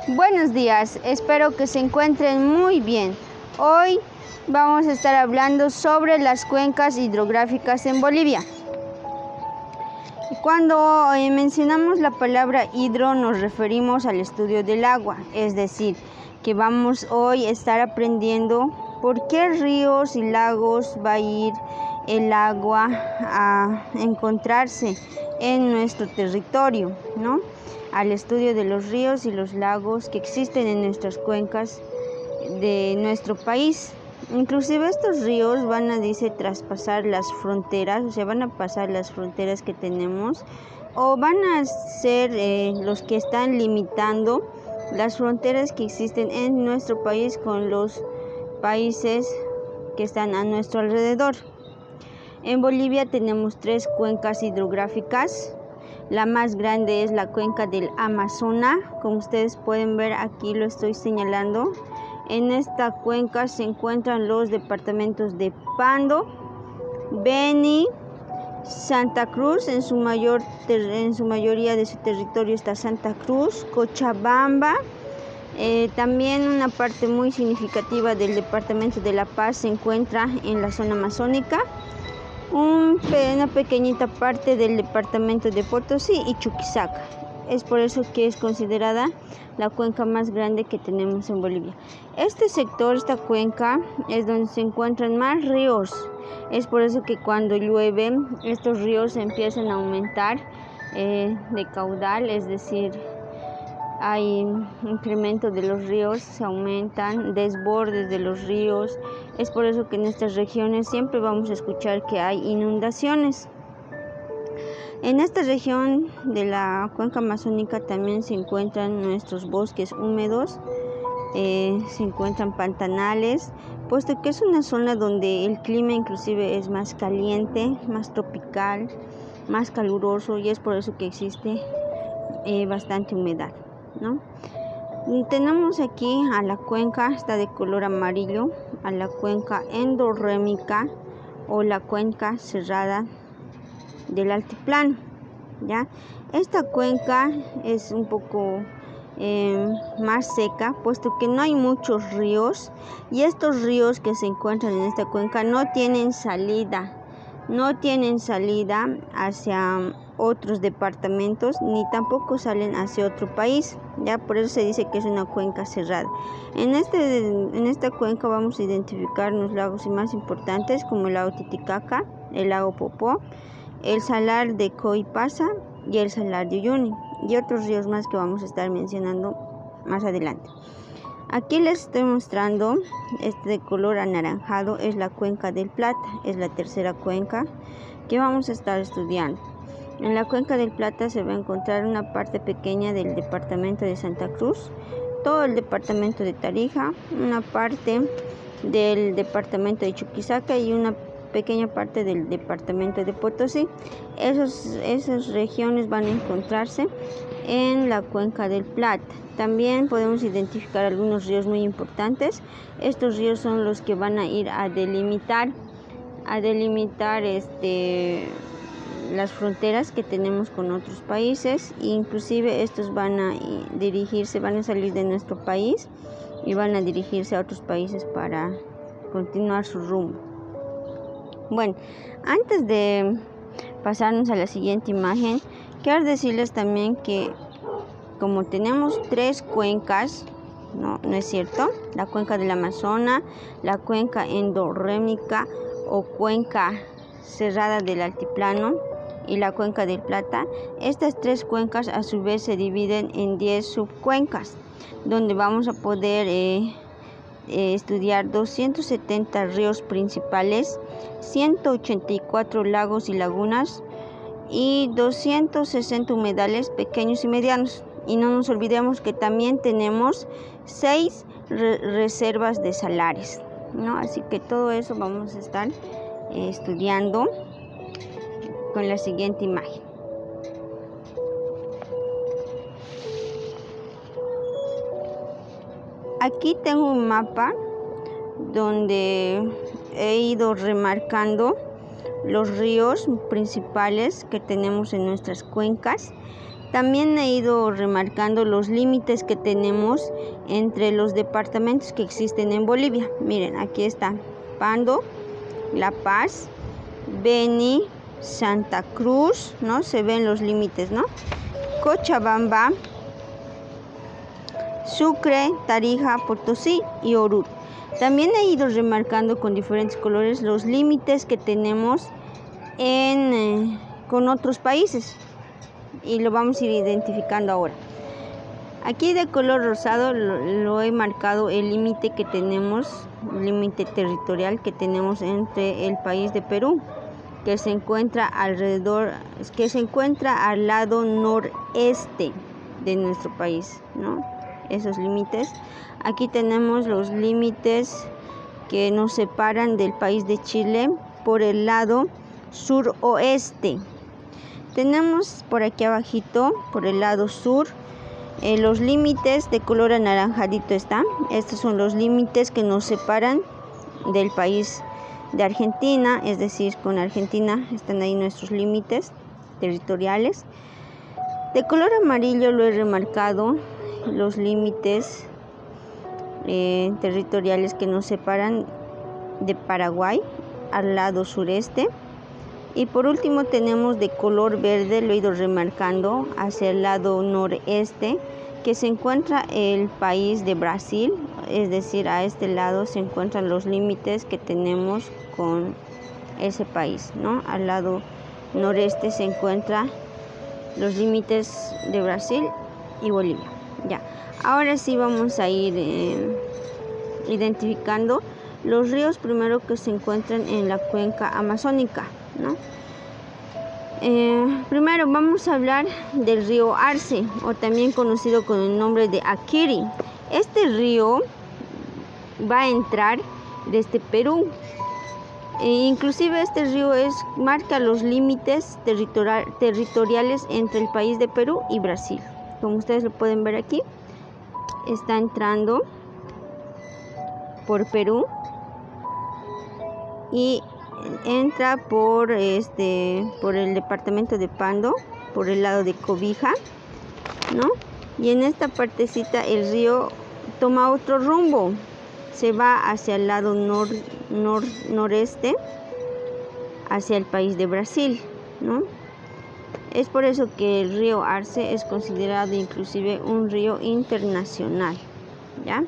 Buenos días, espero que se encuentren muy bien. Hoy vamos a estar hablando sobre las cuencas hidrográficas en Bolivia. Cuando mencionamos la palabra hidro nos referimos al estudio del agua, es decir, que vamos hoy a estar aprendiendo por qué ríos y lagos va a ir el agua a encontrarse en nuestro territorio, ¿no? Al estudio de los ríos y los lagos que existen en nuestras cuencas de nuestro país. Inclusive estos ríos van a traspasar las fronteras, o sea, van a pasar las fronteras que tenemos o van a ser los que están limitando las fronteras que existen en nuestro país con los países que están a nuestro alrededor. En Bolivia tenemos 3 cuencas hidrográficas. La más grande es la cuenca del Amazonas, como ustedes pueden ver aquí lo estoy señalando. En esta cuenca se encuentran los departamentos de Pando, Beni, Santa Cruz, en su mayoría de su territorio está Santa Cruz, Cochabamba. También una parte muy significativa del departamento de La Paz se encuentra en la zona amazónica. Una pequeñita parte del departamento de Potosí y Chuquisaca. Es por eso que es considerada la cuenca más grande que tenemos en Bolivia. Este sector, esta cuenca, es donde se encuentran más ríos. Es por eso que cuando llueve, estos ríos empiezan a aumentar de caudal, es decir, hay incremento de los ríos, se aumentan desbordes de los ríos. Es por eso que en estas regiones siempre vamos a escuchar que hay inundaciones. En esta región de la cuenca amazónica también se encuentran nuestros bosques húmedos, se encuentran pantanales, puesto que es una zona donde el clima inclusive es más caliente, más tropical, más caluroso, y es por eso que existe bastante humedad, ¿no? Tenemos aquí a la cuenca, está de color amarillo, a la cuenca endorrémica o la cuenca cerrada del altiplano, ¿ya? Esta cuenca es un poco más seca, puesto que no hay muchos ríos, y estos ríos que se encuentran en esta cuenca no tienen salida hacia otros departamentos, ni tampoco salen hacia otro país, ya por eso se dice que es una cuenca cerrada. En esta cuenca vamos a identificar los lagos más importantes, como el lago Titicaca, el lago Popó, el salar de Coipasa y el salar de Uyuni, y otros ríos más que vamos a estar mencionando más adelante. Aquí les estoy mostrando, este de color anaranjado es la cuenca del Plata, es la tercera cuenca que vamos a estar estudiando. En la cuenca del Plata se va a encontrar una parte pequeña del departamento de Santa Cruz, todo el departamento de Tarija, una parte del departamento de Chuquisaca y una pequeña parte del departamento de Potosí. Esas regiones van a encontrarse en la cuenca del Plata. También podemos identificar algunos ríos muy importantes. Estos ríos son los que van a ir a delimitar las fronteras que tenemos con otros países. Inclusive estos van a salir de nuestro país y van a dirigirse a otros países para continuar su rumbo. Bueno, antes de pasarnos a la siguiente imagen, quiero decirles también que como tenemos 3 cuencas, ¿no es cierto? La cuenca del Amazonas, la cuenca endorrémica o cuenca cerrada del altiplano y la cuenca del Plata. Estas 3 cuencas a su vez se dividen en 10 subcuencas, donde vamos a poder estudiar 270 ríos principales, 184 lagos y lagunas y 260 humedales pequeños y medianos. Y no nos olvidemos que también tenemos 6 reservas de salares, ¿no? Así que todo eso vamos a estar estudiando con la siguiente imagen. Aquí tengo un mapa donde he ido remarcando los ríos principales que tenemos en nuestras cuencas. También he ido remarcando los límites que tenemos entre los departamentos que existen en Bolivia. Miren, aquí está Pando, La Paz, Beni, Santa Cruz, ¿no? Se ven los límites, ¿no? Cochabamba, Sucre, Tarija, Potosí y Oruro. También he ido remarcando con diferentes colores los límites que tenemos con otros países y lo vamos a ir identificando ahora. Aquí de color rosado lo he marcado el límite que tenemos, el límite territorial que tenemos entre el país de Perú, que se encuentra al lado noreste de nuestro país, ¿no? Esos límites. Aquí tenemos los límites que nos separan del país de Chile por el lado suroeste. Tenemos por aquí abajito, por el lado sur, los límites de color anaranjadito están. Estos son los límites que nos separan del país de Argentina, es decir, con Argentina están ahí nuestros límites territoriales. De color amarillo lo he remarcado los límites territoriales que nos separan de Paraguay al lado sureste. Y por último tenemos de color verde, lo he ido remarcando hacia el lado noreste, que se encuentra el país de Brasil, es decir, a este lado se encuentran los límites que tenemos con ese país, ¿no? Al lado noreste se encuentran los límites de Brasil y Bolivia. Ya, ahora sí vamos a ir identificando los ríos primero que se encuentran en la cuenca amazónica, ¿no? Primero vamos a hablar del río Arce, o también conocido con el nombre de Aquiri. Este río va a entrar desde Perú. Inclusive este río marca los límites territoriales entre el país de Perú y Brasil. Como ustedes lo pueden ver aquí, está entrando por Perú y entra por el departamento de Pando, por el lado de Cobija, ¿no? Y en esta partecita el río toma otro rumbo, se va hacia el lado noreste, hacia el país de Brasil, ¿no? Es por eso que el río Arce es considerado inclusive un río internacional, ¿ya?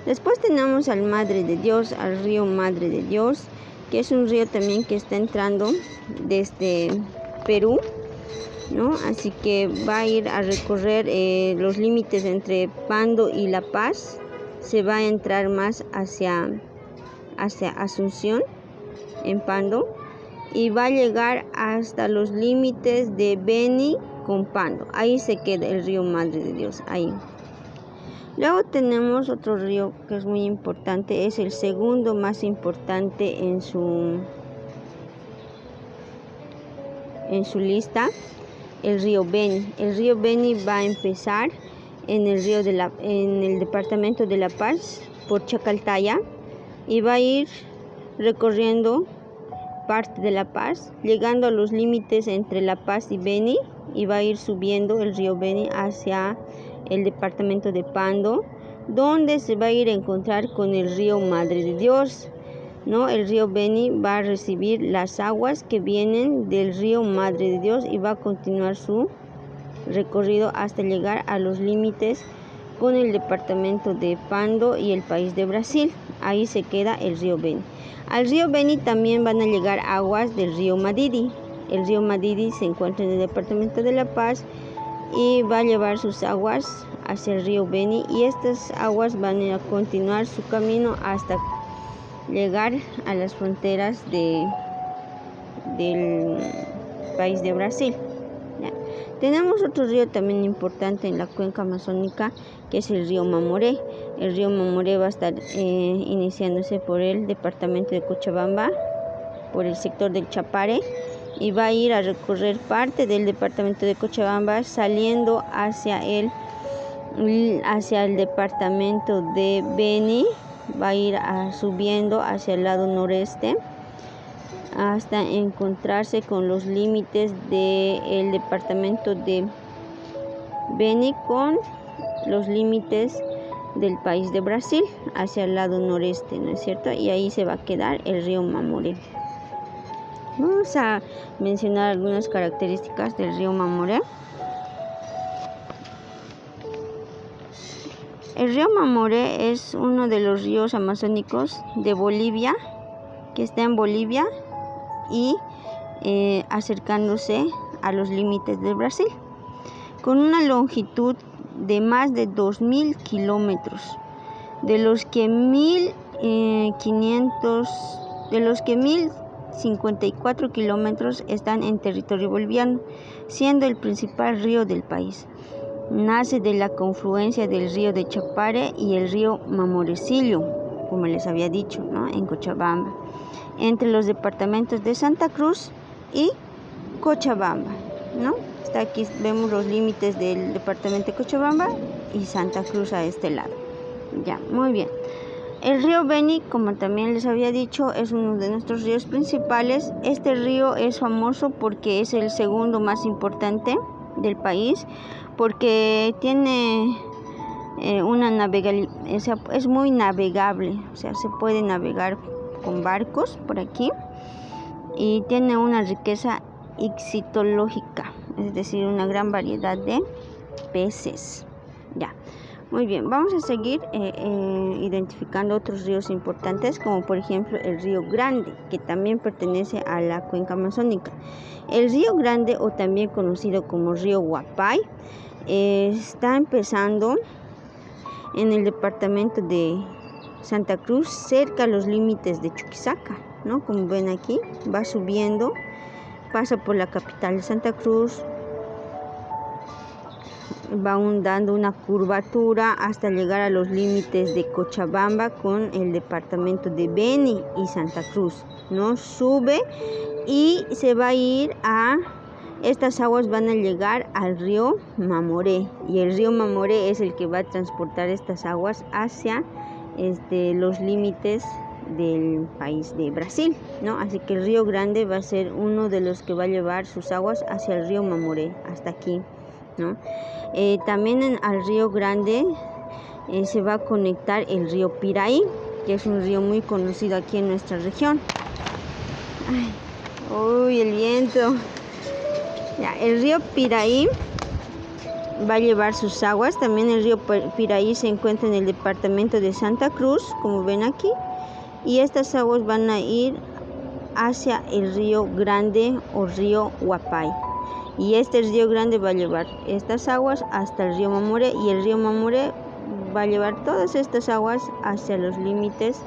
Después tenemos al río Madre de Dios, que es un río también que está entrando desde Perú, ¿no? Así que va a ir a recorrer los límites entre Pando y La Paz. Se va a entrar más hacia Asunción, en Pando, y va a llegar hasta los límites de Beni con Pando. Ahí se queda el río Madre de Dios, ahí. Luego tenemos otro río que es muy importante, es el segundo más importante en su lista, el río Beni. El río Beni va a empezar en el departamento de La Paz por Chacaltaya y va a ir recorriendo parte de La Paz, llegando a los límites entre La Paz y Beni, y va a ir subiendo el río Beni hacia el departamento de Pando, donde se va a ir a encontrar con el río Madre de Dios, ¿no? El río Beni va a recibir las aguas que vienen del río Madre de Dios y va a continuar su recorrido hasta llegar a los límites con el departamento de Pando y el país de Brasil. Ahí se queda el río Beni. Al río Beni también van a llegar aguas del río Madidi. El río Madidi se encuentra en el departamento de La Paz y va a llevar sus aguas hacia el río Beni, y estas aguas van a continuar su camino hasta llegar a las fronteras del país de Brasil. ¿Ya? Tenemos otro río también importante en la cuenca amazónica, que es el río Mamoré. El río Mamoré va a estar iniciándose por el departamento de Cochabamba, por el sector del Chapare, y va a ir a recorrer parte del departamento de Cochabamba, saliendo hacia el departamento de Beni. Va a ir subiendo hacia el lado noreste hasta encontrarse con los límites del departamento de Beni con los límites del país de Brasil hacia el lado noreste, ¿no es cierto? Y ahí se va a quedar el río Mamoré. Vamos a mencionar algunas características del río Mamoré. El río Mamoré es uno de los ríos amazónicos de Bolivia, que está en Bolivia y acercándose a los límites de Brasil, con una longitud de más de 2.000 kilómetros, de los que 1.054 kilómetros están en territorio boliviano, siendo el principal río del país. Nace de la confluencia del río de Chapare y el río Mamorecillo, como les había dicho, ¿no? En Cochabamba, entre los departamentos de Santa Cruz y Cochabamba, ¿no? Hasta aquí vemos los límites del departamento de Cochabamba y Santa Cruz a este lado. Ya, muy bien. El río Beni, como también les había dicho, es uno de nuestros ríos principales. Este río es famoso porque es el segundo más importante del país, porque tiene una navegabilidad, es muy navegable, o sea, se puede navegar con barcos por aquí, y tiene una riqueza ictitológica, es decir, una gran variedad de peces. Ya, muy bien, vamos a seguir identificando otros ríos importantes, como por ejemplo el río Grande, que también pertenece a la cuenca amazónica. El río Grande, o también conocido como río Huapay, está empezando en el departamento de Santa Cruz, cerca a los límites de Chuquisaca, ¿no? Como ven aquí, va subiendo, pasa por la capital de Santa Cruz, va dando una curvatura hasta llegar a los límites de Cochabamba con el departamento de Beni y Santa Cruz, ¿no? Sube y se va a ir a... Estas aguas van a llegar al río Mamoré, y el río Mamoré es el que va a transportar estas aguas hacia los límites del país de Brasil, ¿no? Así que el río Grande va a ser uno de los que va a llevar sus aguas hacia el río Mamoré, hasta aquí, ¿no? También al río Grande se va a conectar el río Piraí, que es un río muy conocido aquí en nuestra región. Ay, uy, el viento. Ya, el río Piraí va a llevar sus aguas. También el río Piraí se encuentra en el departamento de Santa Cruz, como ven aquí, y estas aguas van a ir hacia el río Grande o río Huapay, y este río Grande va a llevar estas aguas hasta el río Mamoré, y el río Mamoré va a llevar todas estas aguas hacia los límites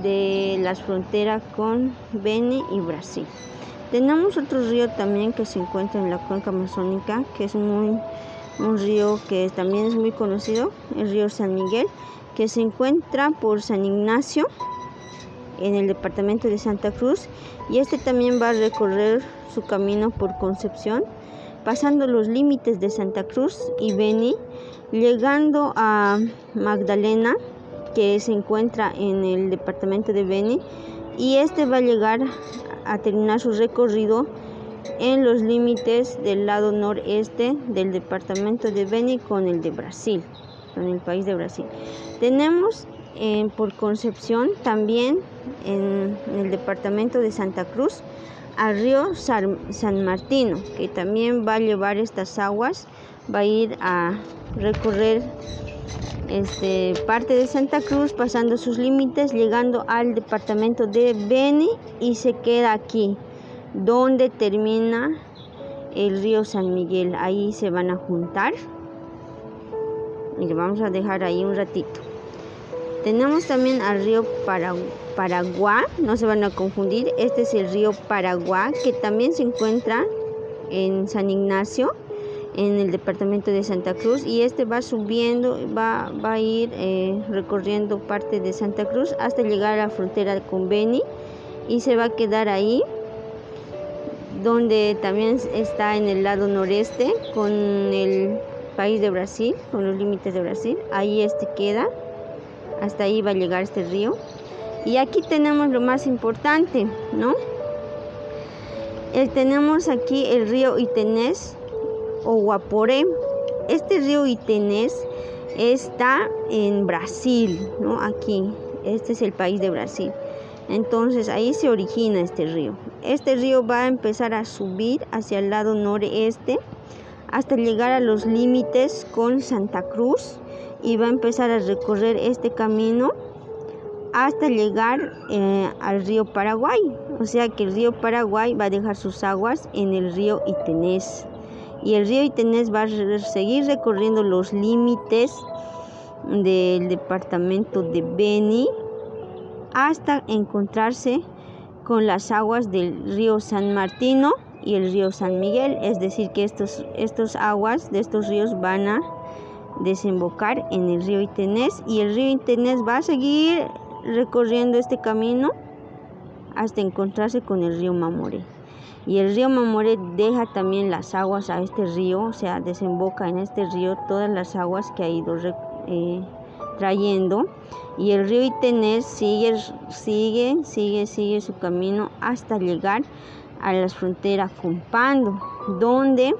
de las fronteras con Beni y Brasil. Tenemos otro río también que se encuentra en la cuenca amazónica, que es un río que también es muy conocido, el río San Miguel, que se encuentra por San Ignacio en el departamento de Santa Cruz, y este también va a recorrer su camino por Concepción, pasando los límites de Santa Cruz y Beni, llegando a Magdalena, que se encuentra en el departamento de Beni, y este va a llegar a terminar su recorrido en los límites del lado noreste del departamento de Beni con el de Brasil, con el país de Brasil. Tenemos por Concepción también en el departamento de Santa Cruz al río San Martino, que también va a llevar estas aguas, va a ir a recorrer parte de Santa Cruz, pasando sus límites, llegando al departamento de Beni, y se queda aquí donde termina el río San Miguel. Ahí se van a juntar y le vamos a dejar ahí un ratito. Tenemos también al río Paraguá, no se van a confundir, este es el río Paraguá, que también se encuentra en San Ignacio, en el departamento de Santa Cruz, y este va subiendo, va a ir recorriendo parte de Santa Cruz hasta llegar a la frontera con Beni, y se va a quedar ahí, donde también está en el lado noreste con el país de Brasil, con los límites de Brasil. Ahí queda, hasta ahí va a llegar este río. Y aquí tenemos lo más importante, ¿no? Tenemos aquí el río Itenés o Guaporé, Este río Itenés está en Brasil, ¿no? Aquí, este es el país de Brasil. Entonces ahí se origina este río. Este río va a empezar a subir hacia el lado noreste hasta llegar a los límites con Santa Cruz y va a empezar a recorrer este camino hasta llegar al río Paraguay. O sea que el río Paraguay va a dejar sus aguas en el río Itenés. Y el río Itenés va a seguir recorriendo los límites del departamento de Beni hasta encontrarse con las aguas del río San Martino y el río San Miguel. Es decir, que estos aguas de estos ríos van a desembocar en el río Itenés y el río Itenés va a seguir recorriendo este camino hasta encontrarse con el río Mamoré. Y el río Mamoré deja también las aguas a este río, o sea, desemboca en este río todas las aguas que ha ido trayendo. Y el río Itenés sigue su camino hasta llegar a la frontera con Pando, donde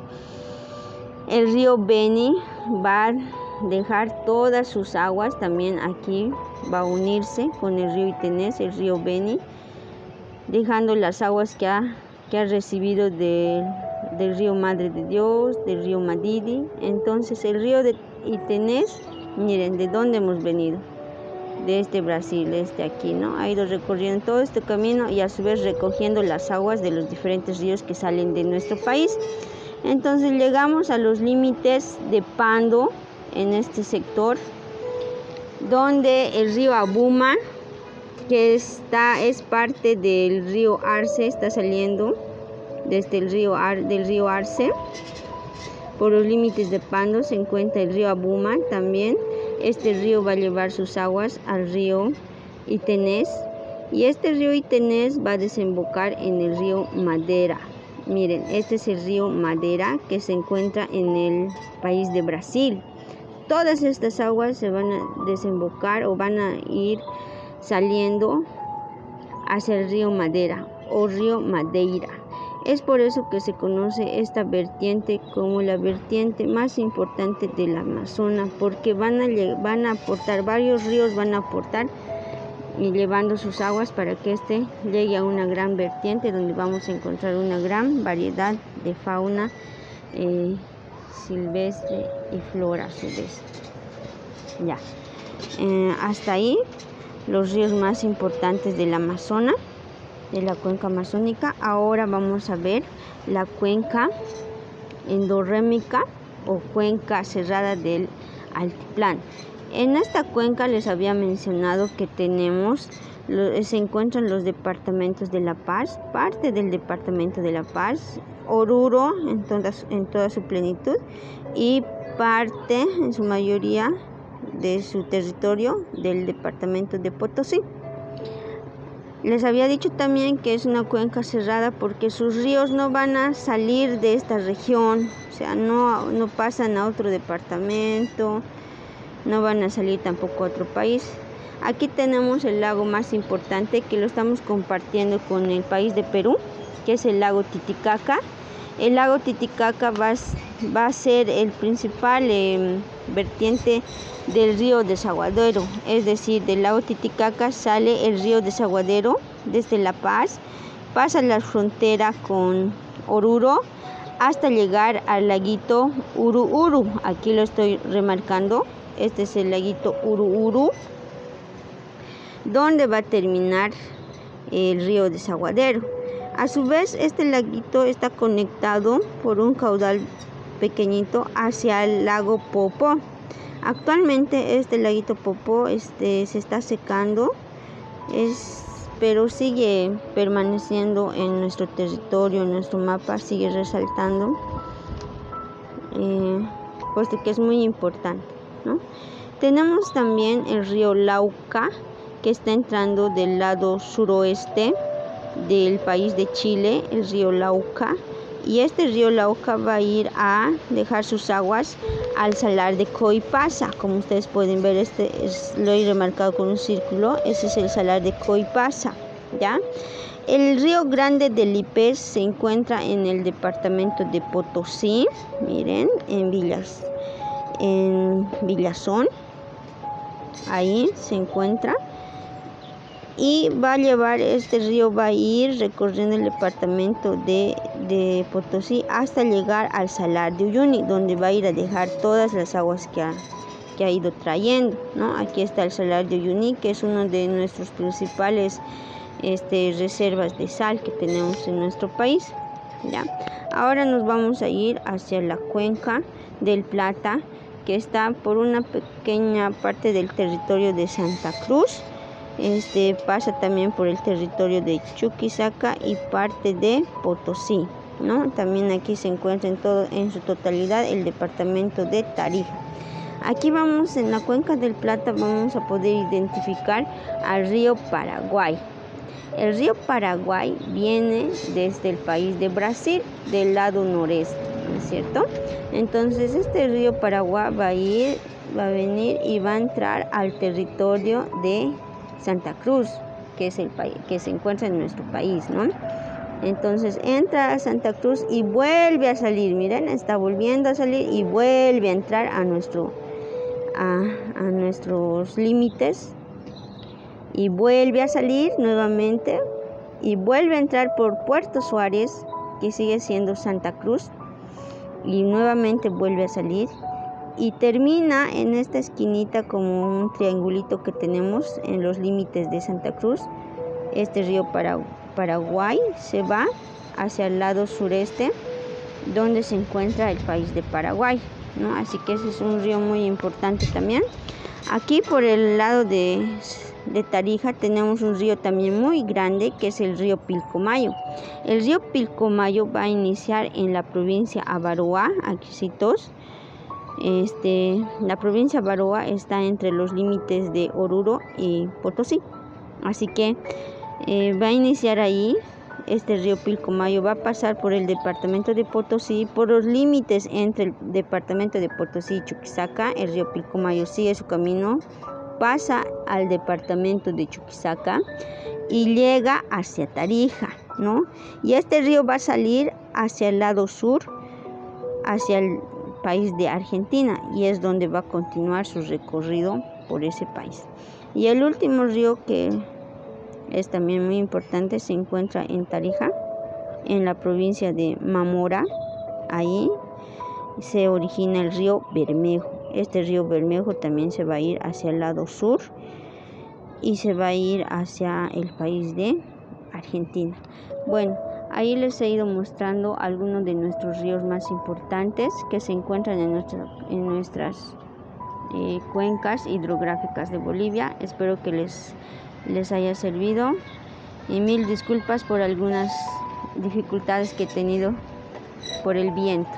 el río Beni va a dejar todas sus aguas, también aquí va a unirse con el río Itenés, el río Beni, dejando las aguas que ha recibido del río Madre de Dios, del río Madidi. Entonces el río de Itenés, miren de dónde hemos venido, de este Brasil, aquí, ¿no? Ha ido recorriendo todo este camino y a su vez recogiendo las aguas de los diferentes ríos que salen de nuestro país. Entonces llegamos a los límites de Pando, en este sector, donde el río Abuma, que es parte del río Arce, está saliendo desde el río Arce. Por los límites de Pando se encuentra el río Abuma también. Este río va a llevar sus aguas al río Itenés y este río Itenés va a desembocar en el río Madeira. Miren, este es el río Madeira que se encuentra en el país de Brasil. Todas estas aguas se van a desembocar o van a ir saliendo hacia el río Madeira o río Madeira. Es por eso que se conoce esta vertiente como la vertiente más importante del Amazonas, porque van a aportar, varios ríos van a aportar y llevando sus aguas para que llegue a una gran vertiente donde vamos a encontrar una gran variedad de fauna silvestre y flora silvestre. Ya, hasta ahí los ríos más importantes del Amazonas, de la cuenca amazónica. Ahora vamos a ver la cuenca endorrémica o cuenca cerrada del altiplano. En esta cuenca les había mencionado que se encuentran los departamentos de La Paz, parte del departamento de La Paz, Oruro en toda su plenitud y parte en su mayoría de su territorio del departamento de Potosí. Les había dicho también que es una cuenca cerrada porque sus ríos no van a salir de esta región, o sea, no pasan a otro departamento, no van a salir tampoco a otro país. Aquí tenemos el lago más importante que lo estamos compartiendo con el país de Perú, que es el lago Titicaca. El lago Titicaca va a ser el principal vertiente del río Desaguadero, es decir, del lago Titicaca sale el río Desaguadero desde La Paz, pasa la frontera con Oruro hasta llegar al laguito Uru-Uru. Aquí lo estoy remarcando, este es el laguito Uru-Uru, donde va a terminar el río Desaguadero. A su vez, este laguito está conectado por un caudal pequeñito hacia el lago Popo. Actualmente este laguito Popo se está secando, pero sigue permaneciendo en nuestro territorio, en nuestro mapa, sigue resaltando, puesto que es muy importante, ¿no? Tenemos también el río Lauca, que está entrando del lado suroeste del país de Chile, el río Lauca. Y este río Lauca va a ir a dejar sus aguas al salar de Coipasa. Como ustedes pueden ver, lo he remarcado con un círculo. Ese es el salar de Coipasa, ¿ya? El río Grande del Lipés se encuentra en el departamento de Potosí, miren, en Villas en Villazón, ahí se encuentra. Y va a llevar, este río va a ir recorriendo el departamento de Potosí hasta llegar al Salar de Uyuni, donde va a ir a dejar todas las aguas que ha ido trayendo, ¿no? Aquí está el Salar de Uyuni, que es uno de nuestros principales reservas de sal que tenemos en nuestro país, ¿ya? Ahora nos vamos a ir hacia la cuenca del Plata, que está por una pequeña parte del territorio de Santa Cruz. Pasa también por el territorio de Chuquisaca y parte de Potosí, ¿no? También aquí se encuentra en su totalidad el departamento de Tarija. Aquí vamos en la cuenca del Plata, vamos a poder identificar al río Paraguay. El río Paraguay viene desde el país de Brasil, del lado noreste, ¿no es cierto? Entonces este río Paraguay va a venir y va a entrar al territorio de Santa Cruz, que es el país que se encuentra en nuestro país, ¿no? Entonces entra a Santa Cruz y vuelve a salir, miren, está volviendo a salir y vuelve a entrar a nuestros límites y vuelve a salir nuevamente y vuelve a entrar por Puerto Suárez, que sigue siendo Santa Cruz, y nuevamente vuelve a salir y termina en esta esquinita como un triangulito que tenemos en los límites de Santa Cruz. Este río Paraguay se va hacia el lado sureste, donde se encuentra el país de Paraguay, ¿no? Así que ese es un río muy importante también. Aquí por el lado de Tarija tenemos un río también muy grande, que es el río Pilcomayo. El río Pilcomayo va a iniciar en la provincia Avaroa, Aquisitos. La provincia de Avaroa está entre los límites de Oruro y Potosí, así que va a iniciar ahí. Este río Pilcomayo va a pasar por el departamento de Potosí, por los límites entre el departamento de Potosí y Chuquisaca. El río Pilcomayo sigue su camino, pasa al departamento de Chuquisaca y llega hacia Tarija, ¿no? Y este río va a salir hacia el lado sur, hacia el país de Argentina, y es donde va a continuar su recorrido por ese país. Y el último río, que es también muy importante, se encuentra en Tarija, en la provincia de Mamora. Ahí se origina el río Bermejo. Este río Bermejo también se va a ir hacia el lado sur y se va a ir hacia el país de Argentina. Bueno, ahí les he ido mostrando algunos de nuestros ríos más importantes que se encuentran en nuestras cuencas hidrográficas de Bolivia. Espero que les haya servido y mil disculpas por algunas dificultades que he tenido por el viento.